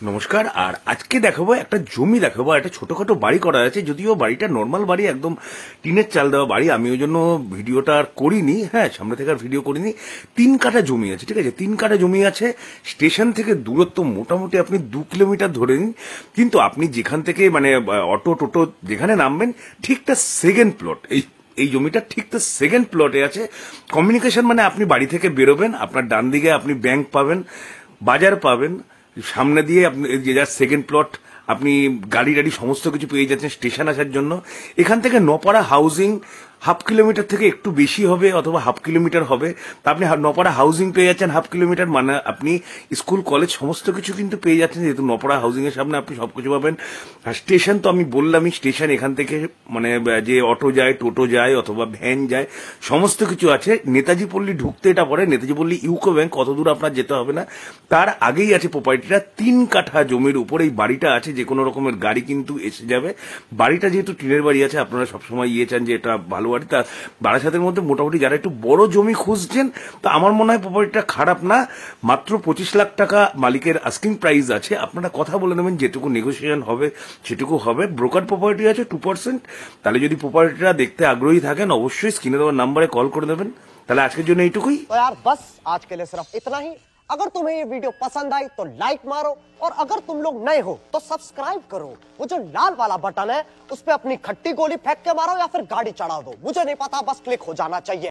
নমস্কার। আর আজকে দেখাবো একটা জমি, দেখাবো একটা ছোটখাটো বাড়ি করা আছে, যদিও বাড়িটা নর্মাল বাড়ি, একদম টিনের চাল দেওয়া বাড়ি। আমি ওই জন্য ভিডিওটা আর করিনি, হ্যাঁ সামনে থেকে আর ভিডিও করিনি। 3 কাঠা জমি আছে, ঠিক আছে, 3 কাঠা জমি আছে। স্টেশন থেকে দূরত্ব মোটামুটি আপনি 2 কিলোমিটার ধরে নিন, কিন্তু আপনি যেখান থেকে মানে অটো টোটো যেখানে নামবেন ঠিক তার সেকেন্ড প্লট এই জমিটা ঠিক তো সেকেন্ড প্লটে আছে। কমিউনিকেশন মানে আপনি বাড়ি থেকে বেরোবেন, আপনার ডান দিকে আপনি ব্যাংক পাবেন, বাজার পাবেন, সামনে দিয়ে আপনি যে যার সেকেন্ড প্লট, আপনি গাড়ি টাড়ি সমস্ত কিছু পেয়ে যাচ্ছেন স্টেশন আসার জন্য। এখান থেকে নপাড়া হাউজিং 1/2 কিলোমিটার থেকে একটু বেশি হবে, অথবা 1/2 কিলোমিটার হবে। তা আপনি নপাড়া হাউজিং পেয়ে যাচ্ছেন 1/2 কিলোমিটার, মানে আপনি স্কুল কলেজ সমস্ত কিছু কিন্তু পেয়ে যাচ্ছেন, যেহেতু নপাড়া হাউজিং এর সামনে আপনি সবকিছু পাবেন। আর স্টেশন তো আমি বললামই, স্টেশন এখান থেকে মানে যে অটো যায়, টোটো যায়, অথবা ভ্যান যায়, সমস্ত কিছু আছে। নেতাজি পল্লী ঢুকতে এটা পড়ে, নেতাজি পল্লী ইউকো ব্যাংক, কত দূর আপনার যেতে হবে না, তার আগেই আছে প্রপার্টিটা। 3 কাঠা জমির উপর এই বাড়িটা আছে, যে কোনো রকমের গাড়ি কিন্তু এসে যাবে। বাড়িটা যেহেতু টিনের বাড়ি আছে, আপনারা সবসময় চান যে এটা ভালো বাড়ি, তা বারাসাতের মধ্যে মোটামুটি যারা একটু বড় জমি খুঁজছেন, তো আমার মনে হয় প্রপার্টিটা খারাপ না। মাত্র 25 লাখ টাকা মালিকের আস্কিং প্রাইস আছে। আপনারা কথা বলে নেবেন, যেটুকু নেগোসিয়েশন হবে সেটুকু হবে। ব্রোকার প্রপার্টি আছে 2%। তাহলে যদি প্রপার্টিটা দেখতে আগ্রহী থাকেন, অবশ্যই স্ক্রিনে দেওয়ার নাম্বারে কল করে দেবেন। তাহলে আজকের জন্য এইটুকুই। तो यार बस आज के लिए सिर्फ इतना ही। अगर तुम्हें ये वीडियो पसंद आई तो लाइक मारो, और अगर तुम लोग नए हो तो सब्सक्राइब करो। वो जो लाल वाला बटन है उस पे अपनी खट्टी गोली फेंक के मारो या फिर गाड़ी चढ़ा दो, मुझे नहीं पता, बस क्लिक हो जाना चाहिए।